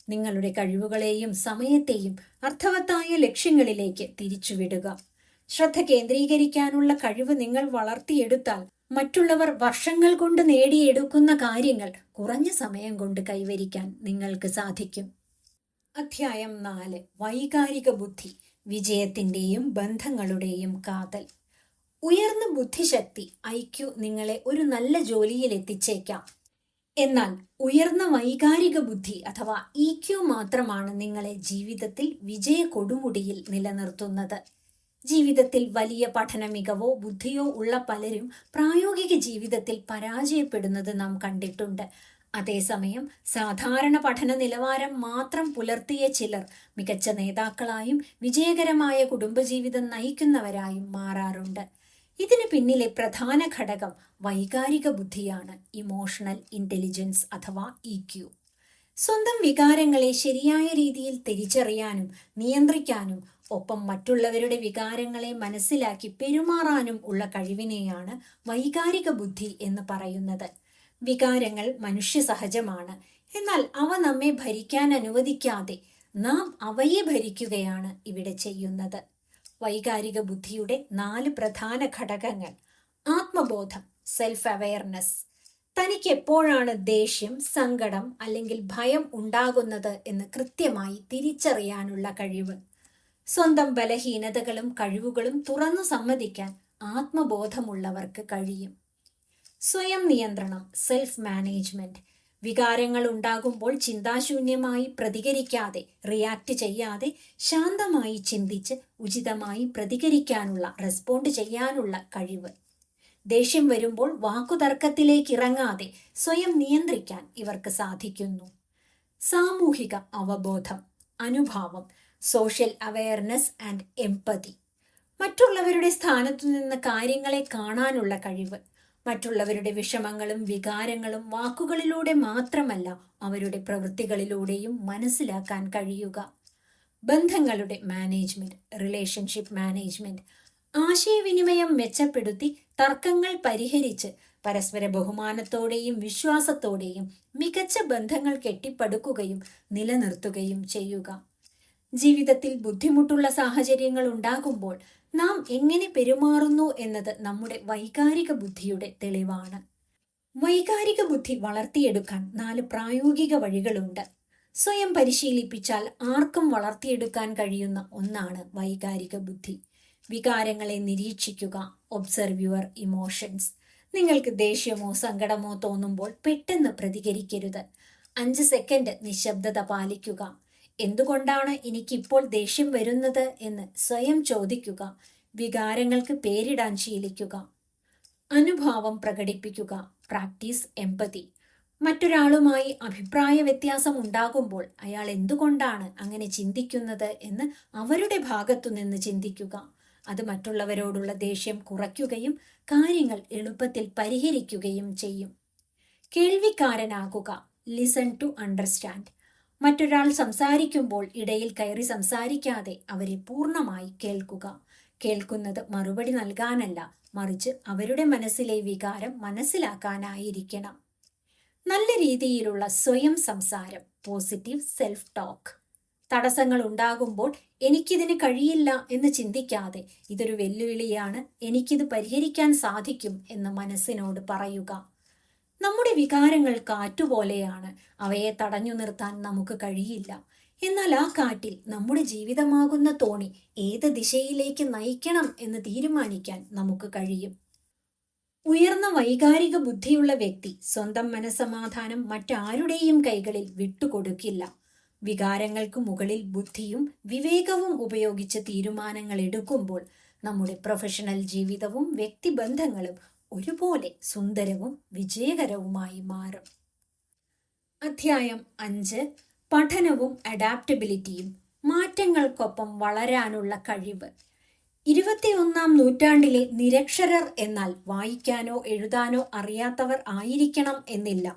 നിങ്ങളുടെ കഴിവുകളെയും സമയത്തെയും അർത്ഥവത്തായ ലക്ഷ്യങ്ങളിലേക്ക് തിരിച്ചുവിടുക. ശ്രദ്ധ കേന്ദ്രീകരിക്കാനുള്ള കഴിവ് നിങ്ങൾ വളർത്തിയെടുത്താൽ മറ്റുള്ളവർ വർഷങ്ങൾ കൊണ്ട് നേടിയെടുക്കുന്ന കാര്യങ്ങൾ കുറഞ്ഞ സമയം കൊണ്ട് കൈവരിക്കാൻ നിങ്ങൾക്ക് സാധിക്കും. അധ്യായം 4. വൈകാരിക ബുദ്ധി. വിജയത്തിന്റെയും ബന്ധങ്ങളുടെയും കാതൽ. ഉയർന്ന ബുദ്ധിശക്തി IQ നിങ്ങളെ ഒരു നല്ല ജോലിയിൽ എത്തിച്ചേക്കാം. എന്നാൽ ഉയർന്ന വൈകാരിക ബുദ്ധി അഥവാ EQ മാത്രമാണ് നിങ്ങളെ ജീവിതത്തിൽ വിജയ കൊടുമുടിയിൽ നിലനിർത്തുന്നത്. ജീവിതത്തിൽ വലിയ പഠന മികവോ ബുദ്ധിയോ ഉള്ള പലരും പ്രായോഗിക ജീവിതത്തിൽ പരാജയപ്പെടുന്നത് നാം കണ്ടിട്ടുണ്ട്. അതേസമയം സാധാരണ പഠന നിലവാരം മാത്രം പുലർത്തിയ ചിലർ മികച്ച നേതാക്കളായും വിജയകരമായ കുടുംബജീവിതം നയിക്കുന്നവരായും മാറാറുണ്ട്. ഇതിന് പിന്നിലെ പ്രധാന ഘടകം വൈകാരിക ബുദ്ധിയാണ്, ഇമോഷണൽ ഇന്റലിജൻസ് അഥവാ EQ. സ്വന്തം വികാരങ്ങളെ ശരിയായ രീതിയിൽ തിരിച്ചറിയാനും നിയന്ത്രിക്കാനും ഒപ്പം മറ്റുള്ളവരുടെ വികാരങ്ങളെ മനസ്സിലാക്കി പെരുമാറാനും ഉള്ള കഴിവിനെയാണ് വൈകാരിക ബുദ്ധി എന്ന് പറയുന്നത്. വികാരങ്ങൾ മനുഷ്യ സഹജമാണ്. എന്നാൽ അവ നമ്മെ ഭരിക്കാൻ അനുവദിക്കാതെ നാം അവയെ ഭരിക്കുകയാണ് ഇവിടെ ചെയ്യുന്നത്. വൈകാരിക ബുദ്ധിയുടെ 4 പ്രധാന ഘടകങ്ങൾ: ആത്മബോധം, സെൽഫ് അവെയർനെസ്, തനിക്ക് എപ്പോഴാണ് ദേഷ്യം, സങ്കടം അല്ലെങ്കിൽ ഭയം ഉണ്ടാകുന്നത് എന്ന് കൃത്യമായി തിരിച്ചറിയാനുള്ള കഴിവ്. സ്വന്തം ബലഹീനതകളും കഴിവുകളും തുറന്നു സമ്മതിക്കാൻ ആത്മബോധമുള്ളവർക്ക് കഴിയും. സ്വയം നിയന്ത്രണം, സെൽഫ് മാനേജ്മെന്റ്, വികാരങ്ങൾ ഉണ്ടാകുമ്പോൾ ചിന്താശൂന്യമായി പ്രതികരിക്കാതെ, റിയാക്ട് ചെയ്യാതെ ശാന്തമായി ചിന്തിച്ച് ഉചിതമായി പ്രതികരിക്കാനുള്ള, റെസ്പോണ്ട് ചെയ്യാനുള്ള കഴിവ്. ദേഷ്യം വരുമ്പോൾ വാക്കുതർക്കത്തിലേക്ക് ഇറങ്ങാതെ സ്വയം നിയന്ത്രിക്കാൻ ഇവർക്ക് സാധിക്കുന്നു. സാമൂഹിക അവബോധം, അനുഭാവം, സോഷ്യൽ അവെയർനെസ് ആൻഡ് എംപതി, മറ്റുള്ളവരുടെ സ്ഥാനത്തു നിന്ന് കാര്യങ്ങളെ കാണാനുള്ള കഴിവ്. മറ്റുള്ളവരുടെ വിഷമങ്ങളും വികാരങ്ങളും വാക്കുകളിലൂടെ മാത്രമല്ല അവരുടെ പ്രവൃത്തികളിലൂടെയും മനസ്സിലാക്കാൻ കഴിയുക. ബന്ധങ്ങളുടെ മാനേജ്മെന്റ്, റിലേഷൻഷിപ്പ് മാനേജ്മെന്റ്, ആശയവിനിമയം മെച്ചപ്പെടുത്തി തർക്കങ്ങൾ പരിഹരിച്ച് പരസ്പര ബഹുമാനത്തോടെയും വിശ്വാസത്തോടെയും മികച്ച ബന്ധങ്ങൾ കെട്ടിപ്പടുക്കുകയും നിലനിർത്തുകയും ചെയ്യുക. ജീവിതത്തിൽ ബുദ്ധിമുട്ടുള്ള സാഹചര്യങ്ങൾ ഉണ്ടാകുമ്പോൾ നാം എങ്ങനെ പെരുമാറുന്നു എന്നത് നമ്മുടെ വൈകാരിക ബുദ്ധിയുടെ തെളിവാണ്. വൈകാരിക ബുദ്ധി വളർത്തിയെടുക്കാൻ 4 പ്രായോഗിക വഴികളുണ്ട്. സ്വയം പരിശീലിപ്പിച്ചാൽ ആർക്കും വളർത്തിയെടുക്കാൻ കഴിയുന്ന ഒന്നാണ് വൈകാരിക ബുദ്ധി. വികാരങ്ങളെ നിരീക്ഷിക്കുക, ഒബ്സർവ് യുവർ ഇമോഷൻസ്. നിങ്ങൾക്ക് ദേഷ്യമോ സങ്കടമോ തോന്നുമ്പോൾ പെട്ടെന്ന് പ്രതികരിക്കരുത്. 5 സെക്കൻഡ് നിശബ്ദത പാലിക്കുക. എന്തുകൊണ്ടാണ് എനിക്കിപ്പോൾ ദേഷ്യം വരുന്നത് എന്ന് സ്വയം ചോദിക്കുക. വികാരങ്ങൾക്ക് പേരിടാൻ ശീലിക്കുക. അനുഭാവം പ്രകടിപ്പിക്കുക, പ്രാക്ടീസ് എംപതി. മറ്റൊരാളുമായി അഭിപ്രായ വ്യത്യാസം ഉണ്ടാകുമ്പോൾ അയാൾ എന്തുകൊണ്ടാണ് അങ്ങനെ ചിന്തിക്കുന്നത് എന്ന് അവരുടെ ഭാഗത്തു നിന്ന് ചിന്തിക്കുക. അത് മറ്റുള്ളവരോടുള്ള ദേഷ്യം കുറയ്ക്കുകയും കാര്യങ്ങൾ എളുപ്പത്തിൽ പരിഹരിക്കുകയും ചെയ്യും. കേൾവിക്കാരനാകുക, ലിസൺ ടു അണ്ടർസ്റ്റാൻഡ്. മറ്റൊരാൾ സംസാരിക്കുമ്പോൾ ഇടയിൽ കയറി സംസാരിക്കാതെ അവരെ പൂർണ്ണമായി കേൾക്കുക. കേൾക്കുന്നത് മറുപടി നൽകാനല്ല, മറിച്ച് അവരുടെ മനസ്സിലെ വികാരം മനസ്സിലാക്കാനായിരിക്കണം. നല്ല രീതിയിലുള്ള സ്വയം സംസാരം, പോസിറ്റീവ് സെൽഫ് ടോക്ക്. തടസ്സങ്ങൾ ഉണ്ടാകുമ്പോൾ എനിക്കിതിന് കഴിയില്ല എന്ന് ചിന്തിക്കാതെ ഇതൊരു വെല്ലുവിളിയാണ്, എനിക്കിത് പരിഹരിക്കാൻ സാധിക്കും എന്ന് മനസ്സിനോട് പറയുക. നമ്മുടെ വികാരങ്ങൾ കാറ്റുപോലെയാണ്, അവയെ തടഞ്ഞു നിർത്താൻ നമുക്ക് കഴിയില്ല. എന്നാൽ ആ കാറ്റിൽ നമ്മുടെ ജീവിതമാകുന്ന തോണി ഏത് ദിശയിലേക്ക് നയിക്കണം എന്ന് തീരുമാനിക്കാൻ നമുക്ക് കഴിയും. ഉയർന്ന വൈകാരിക ബുദ്ധിയുള്ള വ്യക്തി സ്വന്തം മനസ്സമാധാനം മറ്റാരുടെയും കൈകളിൽ വിട്ടുകൊടുക്കില്ല. വികാരങ്ങൾക്ക് മുകളിൽ ബുദ്ധിയും വിവേകവും ഉപയോഗിച്ച് തീരുമാനങ്ങൾ എടുക്കുമ്പോൾ നമ്മുടെ പ്രൊഫഷണൽ ജീവിതവും വ്യക്തിബന്ധങ്ങളും ഒരുപോലെ സുന്ദരവും വിജയകരവുമായി മാറും. അധ്യായം 5: പഠനവും അഡാപ്റ്റബിലിറ്റിയും, മാറ്റങ്ങൾക്കൊപ്പം വളരാനുള്ള കഴിവ്. 21-ാം നൂറ്റാണ്ടിലെ നിരക്ഷരർ എന്നാൽ വായിക്കാനോ എഴുതാനോ അറിയാത്തവർ ആയിരിക്കണം എന്നില്ല.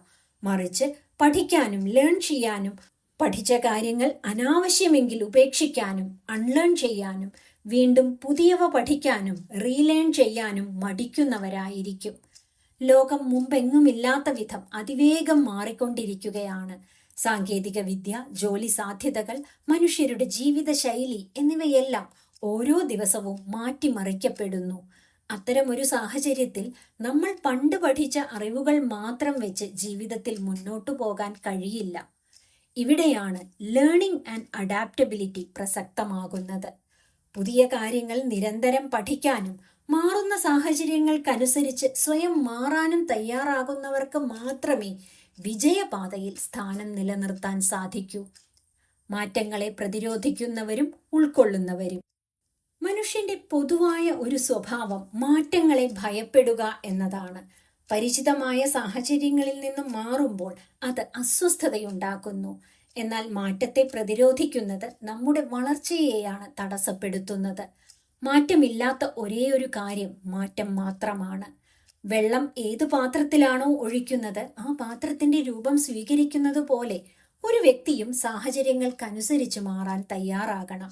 മറിച്ച് പഠിക്കാനും ലേൺ ചെയ്യാനും, പഠിച്ച കാര്യങ്ങൾ അനാവശ്യമെങ്കിൽ ഉപേക്ഷിക്കാനും, അൺലേൺ ചെയ്യാനും, വീണ്ടും പുതിയവ പഠിക്കാനും റീലേൺ ചെയ്യാനും മടിക്കുന്നവരായിരിക്കും. ലോകം മുമ്പെങ്ങുമില്ലാത്ത വിധം അതിവേഗം മാറിക്കൊണ്ടിരിക്കുകയാണ്. സാങ്കേതിക വിദ്യ, ജോലി സാധ്യതകൾ, മനുഷ്യരുടെ ജീവിതശൈലി എന്നിവയെല്ലാം ഓരോ ദിവസവും മാറ്റിമറിക്കപ്പെടുന്നു. അത്തരമൊരു സാഹചര്യത്തിൽ നമ്മൾ പണ്ട് പഠിച്ച അറിവുകൾ മാത്രം വെച്ച് ജീവിതത്തിൽ മുന്നോട്ടു പോകാൻ കഴിയില്ല. ഇവിടെയാണ് ലേണിംഗ് ആൻഡ് അഡാപ്റ്റബിലിറ്റി പ്രസക്തമാകുന്നത്. പുതിയ കാര്യങ്ങൾ നിരന്തരം പഠിക്കാനും മാറുന്ന സാഹചര്യങ്ങൾക്കനുസരിച്ച് സ്വയം മാറാനും തയ്യാറാകുന്നവർക്ക് മാത്രമേ വിജയപാതയിൽ സ്ഥാനം നിലനിർത്താൻ സാധിക്കൂ. മാറ്റങ്ങളെ പ്രതിരോധിക്കുന്നവരും ഉൾക്കൊള്ളുന്നവരും. മനുഷ്യന്റെ പൊതുവായ ഒരു സ്വഭാവം മാറ്റങ്ങളെ ഭയപ്പെടുക എന്നതാണ്. പരിചിതമായ സാഹചര്യങ്ങളിൽ നിന്നും മാറുമ്പോൾ അത് അസ്വസ്ഥതയുണ്ടാക്കുന്നു. എന്നാൽ മാറ്റത്തെ പ്രതിരോധിക്കുന്നത് നമ്മുടെ വളർച്ചയെയാണ് തടസ്സപ്പെടുത്തുന്നത്. മാറ്റമില്ലാത്ത ഒരേയൊരു കാര്യം മാറ്റം മാത്രമാണ്. വെള്ളം ഏതു പാത്രത്തിലാണോ ഒഴിക്കുന്നത് ആ പാത്രത്തിന്റെ രൂപം സ്വീകരിക്കുന്നത് പോലെ ഒരു വ്യക്തിയും സാഹചര്യങ്ങൾക്കനുസരിച്ച് മാറാൻ തയ്യാറാകണം.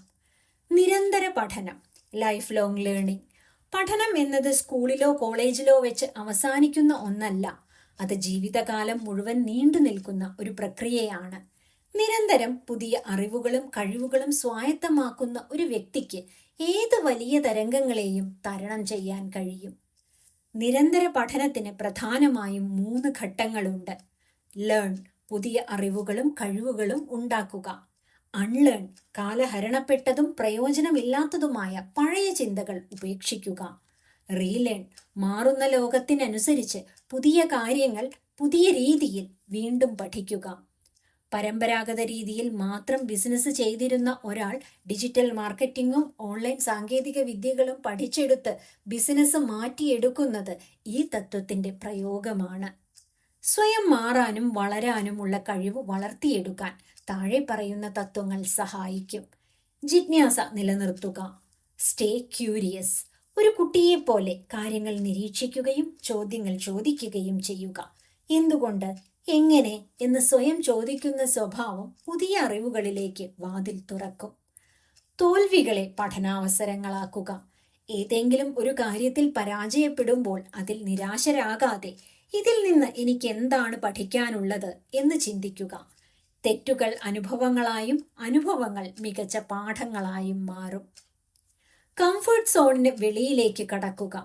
നിരന്തര പഠനം, ലൈഫ് ലോങ് ലേണിംഗ്. പഠനം എന്നത് സ്കൂളിലോ കോളേജിലോ വെച്ച് അവസാനിക്കുന്ന ഒന്നല്ല. അത് ജീവിതകാലം മുഴുവൻ നീണ്ടു നിൽക്കുന്ന ഒരു പ്രക്രിയയാണ്. നിരന്തരം പുതിയ അറിവുകളും കഴിവുകളും സ്വായത്തമാക്കുന്ന ഒരു വ്യക്തിക്ക് ഏത് വലിയ തരംഗങ്ങളെയും തരണം ചെയ്യാൻ കഴിയും. നിരന്തര പഠനത്തിന് പ്രധാനമായും 3 ഘട്ടങ്ങളുണ്ട്. ലേൺ, പുതിയ അറിവുകളും കഴിവുകളും ഉണ്ടാക്കുക. അൺലേൺ, കാലഹരണപ്പെട്ടതും പ്രയോജനമില്ലാത്തതുമായ പഴയ ചിന്തകൾ ഉപേക്ഷിക്കുക. റീലേൺ, മാറുന്ന ലോകത്തിനനുസരിച്ച് പുതിയ കാര്യങ്ങൾ പുതിയ രീതിയിൽ വീണ്ടും പഠിക്കുക. പരമ്പരാഗത രീതിയിൽ മാത്രം ബിസിനസ് ചെയ്തിരുന്ന ഒരാൾ ഡിജിറ്റൽ മാർക്കറ്റിംഗും ഓൺലൈൻ സാങ്കേതിക വിദ്യകളും പഠിച്ചെടുത്ത് ബിസിനസ് മാറ്റിയെടുക്കുന്നത് ഈ തത്വത്തിന്റെ പ്രയോഗമാണ്. സ്വയം മാറാനും വളരാനുമുള്ള കഴിവ് വളർത്തിയെടുക്കാൻ താഴെ പറയുന്ന തത്വങ്ങൾ സഹായിക്കും. ജിജ്ഞാസ നിലനിർത്തുക. Stay curious. ഒരു കുട്ടിയെപ്പോലെ കാര്യങ്ങൾ നിരീക്ഷിക്കുകയും ചോദ്യങ്ങൾ ചോദിക്കുകയും ചെയ്യുക. എന്തുകൊണ്ട്, എങ്ങനെ എന്ന് സ്വയം ചോദിക്കുന്ന സ്വഭാവം പുതിയ അറിവുകളിലേക്ക് വാതിൽ തുറക്കും. തോൽവികളെ പഠനാവസരങ്ങളാക്കുക. ഏതെങ്കിലും ഒരു കാര്യത്തിൽ പരാജയപ്പെടുമ്പോൾ അതിൽ നിരാശരാകാതെ ഇതിൽ നിന്ന് എനിക്ക് എന്താണ് പഠിക്കാനുള്ളത് എന്ന് ചിന്തിക്കുക. തെറ്റുകൾ അനുഭവങ്ങളായും അനുഭവങ്ങൾ മികച്ച പാഠങ്ങളായും മാറും. കംഫർട്ട് സോണിന് വെളിയിലേക്ക് കടക്കുക.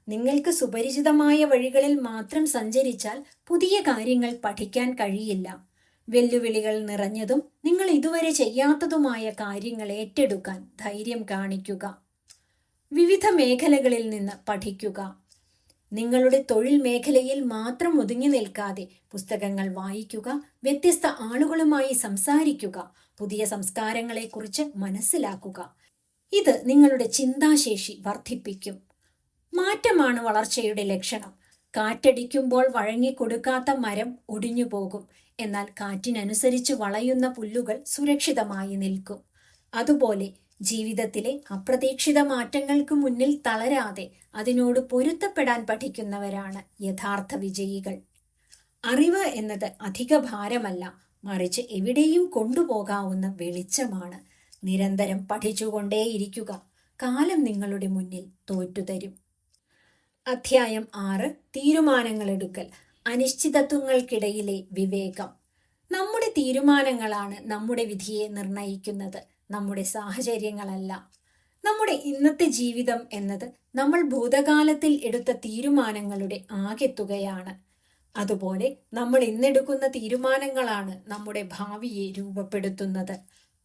നിങ്ങൾക്ക് സുപരിചിതമായ വഴികളിൽ മാത്രം സഞ്ചരിച്ചാൽ പുതിയ കാര്യങ്ങൾ പഠിക്കാൻ കഴിയില്ല. വെല്ലുവിളികൾ നിറഞ്ഞതും നിങ്ങൾ ഇതുവരെ ചെയ്യാത്തതുമായ കാര്യങ്ങൾ ഏറ്റെടുക്കാൻ ധൈര്യം കാണിക്കുക. വിവിധ മേഖലകളിൽ നിന്ന് പഠിക്കുക. നിങ്ങളുടെ തൊഴിൽ മേഖലയിൽ മാത്രം ഒതുങ്ങി നിൽക്കാതെ പുസ്തകങ്ങൾ വായിക്കുക, വ്യത്യസ്ത ആളുകളുമായി സംസാരിക്കുക, പുതിയ സംസ്കാരങ്ങളെക്കുറിച്ച് മനസ്സിലാക്കുക. ഇത് നിങ്ങളുടെ ചിന്താശേഷി വർദ്ധിപ്പിക്കും. മാറ്റമാണ് വളർച്ചയുടെ ലക്ഷണം. കാറ്റടിക്കുമ്പോൾ വഴങ്ങിക്കൊടുക്കാത്ത മരം ഒടിഞ്ഞു പോകും. എന്നാൽ കാറ്റിനനുസരിച്ച് വളയുന്ന പുല്ലുകൾ സുരക്ഷിതമായി നിൽക്കും. അതുപോലെ ജീവിതത്തിലെ അപ്രതീക്ഷിത മാറ്റങ്ങൾക്ക് മുന്നിൽ തളരാതെ അതിനോട് പൊരുത്തപ്പെടാൻ പഠിക്കുന്നവരാണ് യഥാർത്ഥ വിജയികൾ. അറിവ് എന്നത് അധിക ഭാരമല്ല, മറിച്ച് എവിടെയും കൊണ്ടുപോകാവുന്ന വെളിച്ചമാണ്. നിരന്തരം പഠിച്ചുകൊണ്ടേയിരിക്കുക. കാലം നിങ്ങളുടെ മുന്നിൽ തോറ്റുതരും. അധ്യായം 6. തീരുമാനങ്ങളെടുക്കൽ. അനിശ്ചിതത്വങ്ങൾക്കിടയിലെ വിവേകം. നമ്മുടെ തീരുമാനങ്ങളാണ് നമ്മുടെ വിധിയെ നിർണയിക്കുന്നത്, നമ്മുടെ സാഹചര്യങ്ങളല്ല. നമ്മുടെ ഇന്നത്തെ ജീവിതം എന്നത് നമ്മൾ ഭൂതകാലത്തിൽ എടുത്ത തീരുമാനങ്ങളുടെ ആകെത്തുകയാണ്. അതുപോലെ നമ്മൾ ഇന്നെടുക്കുന്ന തീരുമാനങ്ങളാണ് നമ്മുടെ ഭാവിയെ രൂപപ്പെടുത്തുന്നത്.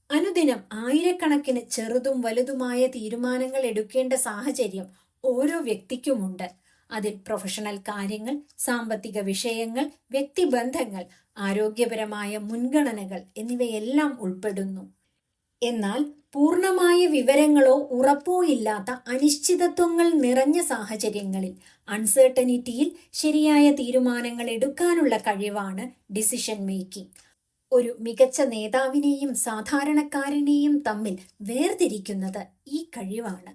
അനുദിനം ആയിരക്കണക്കിന് ചെറുതും വലുതുമായ തീരുമാനങ്ങൾ എടുക്കേണ്ട സാഹചര്യം ഓരോ വ്യക്തിക്കുമുണ്ട്. അതിൽ പ്രൊഫഷണൽ കാര്യങ്ങൾ, സാമ്പത്തിക വിഷയങ്ങൾ, വ്യക്തിബന്ധങ്ങൾ, ആരോഗ്യപരമായ മുൻഗണനകൾ എന്നിവയെല്ലാം ഉൾപ്പെടുന്നു. എന്നാൽ പൂർണ്ണമായ വിവരങ്ങളോ ഉറപ്പോ ഇല്ലാത്ത അനിശ്ചിതത്വങ്ങൾ നിറഞ്ഞ സാഹചര്യങ്ങളിൽ, അൺസർട്ടനിറ്റിയിൽ ശരിയായ തീരുമാനങ്ങൾ എടുക്കാനുള്ള കഴിവാണ് ഡിസിഷൻ മേക്കിംഗ്. ഒരു മികച്ച നേതാവിനെയും സാധാരണക്കാരനെയും തമ്മിൽ വേർതിരിക്കുന്നത് ഈ കഴിവാണ്.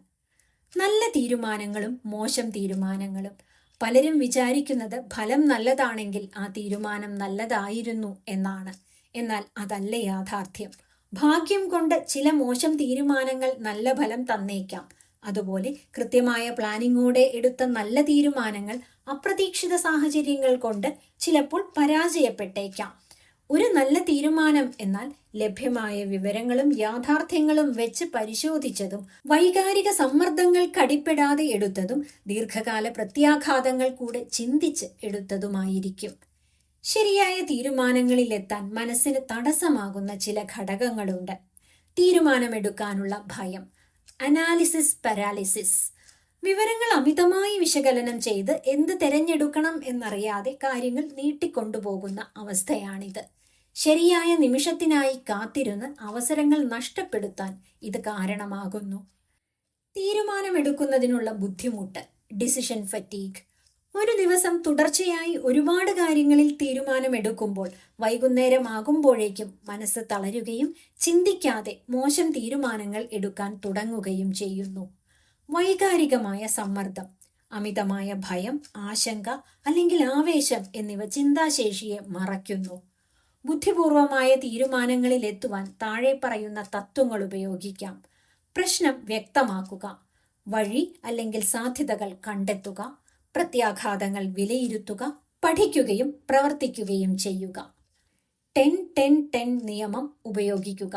നല്ല തീരുമാനങ്ങളും മോശം തീരുമാനങ്ങളും. പലരും വിചാരിക്കുന്നത് ഫലം നല്ലതാണെങ്കിൽ ആ തീരുമാനം നല്ലതായിരുന്നു എന്നാണ്. എന്നാൽ അതല്ല യാഥാർത്ഥ്യം. ഭാഗ്യം കൊണ്ട് ചില മോശം തീരുമാനങ്ങൾ നല്ല ഫലം തന്നേക്കാം. അതുപോലെ കൃത്യമായ പ്ലാനിങ്ങോടെ എടുത്ത നല്ല തീരുമാനങ്ങൾ അപ്രതീക്ഷിത സാഹചര്യങ്ങൾ കൊണ്ട് ചിലപ്പോൾ പരാജയപ്പെട്ടേക്കാം. ഒരു നല്ല തീരുമാനം എന്നാൽ ലഭ്യമായ വിവരങ്ങളും യാഥാർത്ഥ്യങ്ങളും വെച്ച് പരിശോധിച്ചതും വൈകാരിക സമ്മർദ്ദങ്ങൾക്കടിപ്പെടാതെ എടുത്തതും ദീർഘകാല പ്രത്യാഘാതങ്ങൾ കൂടെ ചിന്തിച്ച് എടുത്തതുമായിരിക്കും. ശരിയായ തീരുമാനങ്ങളിലെത്താൻ മനസ്സിന് തടസ്സമാകുന്ന ചില ഘടകങ്ങളുണ്ട്. തീരുമാനമെടുക്കാനുള്ള ഭയം, അനാലിസിസ് പാരാലിസിസ്. വിവരങ്ങൾ അമിതമായി വിശകലനം ചെയ്ത് എന്ത് തിരഞ്ഞെടുക്കണം എന്നറിയാതെ കാര്യങ്ങൾ നീട്ടിക്കൊണ്ടുപോകുന്ന അവസ്ഥയാണിത്. ശരിയായ നിമിഷത്തിനായി കാത്തിരുന്ന് അവസരങ്ങൾ നഷ്ടപ്പെടുത്താൻ ഇത് കാരണമാകുന്നു. തീരുമാനമെടുക്കുന്നതിനുള്ള ബുദ്ധിമുട്ട്, ഡിസിഷൻ ഫറ്റീഗ്. ഒരു ദിവസം തുടർച്ചയായി ഒരുപാട് കാര്യങ്ങളിൽ തീരുമാനമെടുക്കുമ്പോൾ വൈകുന്നേരമാകുമ്പോഴേക്കും മനസ്സ് തളരുകയും ചിന്തിക്കാതെ മോശം തീരുമാനങ്ങൾ എടുക്കാൻ തുടങ്ങുകയും ചെയ്യുന്നു. വൈകാരികമായ സമ്മർദ്ദം, അമിതമായ ഭയം, ആശങ്ക അല്ലെങ്കിൽ ആവേശം എന്നിവ ചിന്താശേഷിയെ മറയ്ക്കുന്നു. ബുദ്ധിപൂർവമായ തീരുമാനങ്ങളിൽ എത്തുവാൻ താഴെ പറയുന്ന തത്വങ്ങൾ ഉപയോഗിക്കാം. പ്രശ്നം വ്യക്തമാക്കുക, വഴി അല്ലെങ്കിൽ സാധ്യതകൾ കണ്ടെത്തുക, പ്രത്യാഘാതങ്ങൾ വിലയിരുത്തുക, പഠിക്കുകയും പ്രവർത്തിക്കുകയും ചെയ്യുക. 10-10-10 നിയമം ഉപയോഗിക്കുക.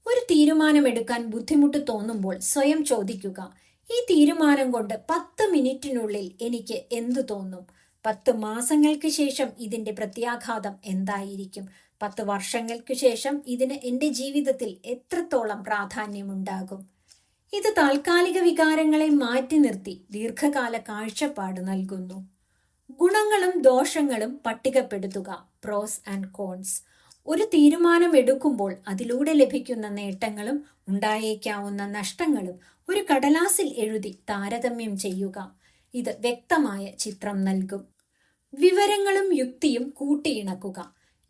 ഒരു തീരുമാനമെടുക്കാൻ ബുദ്ധിമുട്ട് തോന്നുമ്പോൾ സ്വയം ചോദിക്കുക, ഈ തീരുമാനം കൊണ്ട് 10 മിനിറ്റിനുള്ളിൽ എനിക്ക് എന്തു തോന്നും? 10 മാസങ്ങൾക്ക് ശേഷം ഇതിന്റെ പ്രത്യാഘാതം എന്തായിരിക്കും? 10 വർഷങ്ങൾക്ക് ശേഷം ഇതിന് എൻ്റെ ജീവിതത്തിൽ എത്രത്തോളം പ്രാധാന്യമുണ്ടാകും? ഇത് താൽക്കാലിക വികാരങ്ങളെ മാറ്റി നിർത്തി ദീർഘകാല കാഴ്ചപ്പാട് നൽകുന്നു. ഗുണങ്ങളും ദോഷങ്ങളും പട്ടികപ്പെടുത്തുക, പ്രോസ് ആൻഡ് കോൺസ്. ഒരു തീരുമാനം എടുക്കുമ്പോൾ അതിലൂടെ ലഭിക്കുന്ന നേട്ടങ്ങളും ഉണ്ടായേക്കാവുന്ന നഷ്ടങ്ങളും ഒരു കടലാസിൽ എഴുതി താരതമ്യം ചെയ്യുക. ഇത് വ്യക്തമായ ചിത്രം നൽകും. വിവരങ്ങളും യുക്തിയും കൂട്ടിയിണക്കുക.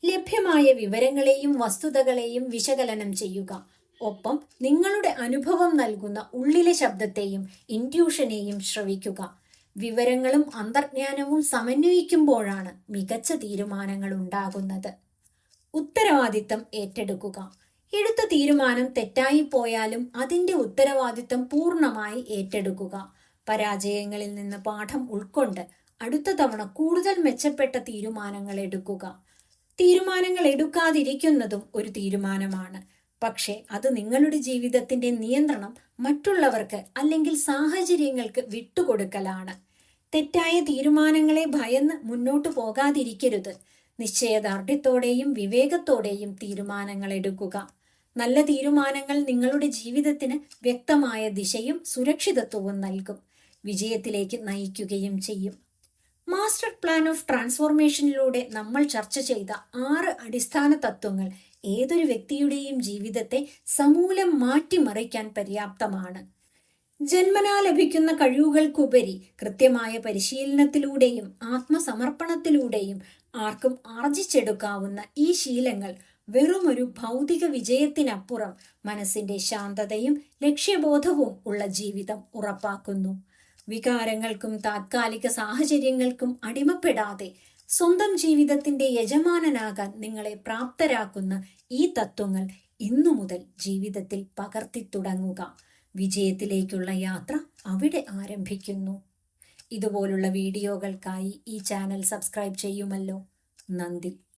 ലഭ്യമായ വിവരങ്ങളെയും വസ്തുതകളെയും വിശകലനം ചെയ്യുക. ഒപ്പം നിങ്ങളുടെ അനുഭവം നൽകുന്ന ഉള്ളിലെ ശബ്ദത്തെയും ഇൻറ്റ്യൂഷനെയും ശ്രവിക്കുക. വിവരങ്ങളും അന്തർജ്ഞാനവും സമന്വയിക്കുമ്പോഴാണ് മികച്ച തീരുമാനങ്ങൾ ഉണ്ടാകുന്നത്. ഉത്തരവാദിത്തം ഏറ്റെടുക്കുക. എടുത്ത തീരുമാനം തെറ്റായി പോയാലും അതിന്റെ ഉത്തരവാദിത്തം പൂർണ്ണമായി ഏറ്റെടുക്കുക. പരാജയങ്ങളിൽ നിന്ന് പാഠം ഉൾക്കൊണ്ട് അടുത്ത തവണ കൂടുതൽ മെച്ചപ്പെട്ട തീരുമാനങ്ങൾ എടുക്കുക. തീരുമാനങ്ങൾ എടുക്കാതിരിക്കുന്നതും ഒരു തീരുമാനമാണ്. പക്ഷേ അത് നിങ്ങളുടെ ജീവിതത്തിന്റെ നിയന്ത്രണം മറ്റുള്ളവർക്ക് അല്ലെങ്കിൽ സാഹചര്യങ്ങൾക്ക് വിട്ടുകൊടുക്കലാണ്. തെറ്റായ തീരുമാനങ്ങളെ ഭയന്ന് മുന്നോട്ടു പോകാതിരിക്കരുത്. നിശ്ചയദാർഢ്യത്തോടെയും വിവേകത്തോടെയും തീരുമാനങ്ങൾ എടുക്കുക. നല്ല തീരുമാനങ്ങൾ നിങ്ങളുടെ ജീവിതത്തിന് വ്യക്തമായ ദിശയും സുരക്ഷിതത്വവും നൽകും, വിജയത്തിലേക്ക് നയിക്കുകയും ചെയ്യും. മാസ്റ്റർ പ്ലാൻ ഓഫ് ട്രാൻസ്ഫോർമേഷനിലൂടെ നമ്മൾ ചർച്ച ചെയ്ത 6 അടിസ്ഥാന തത്വങ്ങൾ ഏതൊരു വ്യക്തിയുടെയും ജീവിതത്തെ സമൂലം മാറ്റിമറിക്കാൻ പര്യാപ്തമാണ്. ജന്മനാ ലഭിക്കുന്ന കഴിവുകൾക്കുപരി കൃത്യമായ പരിശീലനത്തിലൂടെയും ആത്മസമർപ്പണത്തിലൂടെയും ആർക്കും ആർജിച്ചെടുക്കാവുന്ന ഈ ശീലങ്ങൾ വെറുമൊരു ഭൗതിക വിജയത്തിനപ്പുറം മനസ്സിന്റെ ശാന്തതയും ലക്ഷ്യബോധവും ഉള്ള ജീവിതം ഉറപ്പാക്കുന്നു. വികാരങ്ങൾക്കും താത്കാലിക സാഹചര്യങ്ങൾക്കും അടിമപ്പെടാതെ സ്വന്തം ജീവിതത്തിന്റെ യജമാനനാകാൻ നിങ്ങളെ പ്രാപ്തരാക്കുന്ന ഈ തത്വങ്ങൾ ഇന്നു മുതൽ ജീവിതത്തിൽ പകർത്തി തുടങ്ങുക. വിജയത്തിലേക്കുള്ള യാത്ര അവിടെ ആരംഭിക്കുന്നു. ഇതുപോലുള്ള വീഡിയോകൾക്കായി ഈ ചാനൽ സബ്സ്ക്രൈബ് ചെയ്യുമല്ലോ. നന്ദി.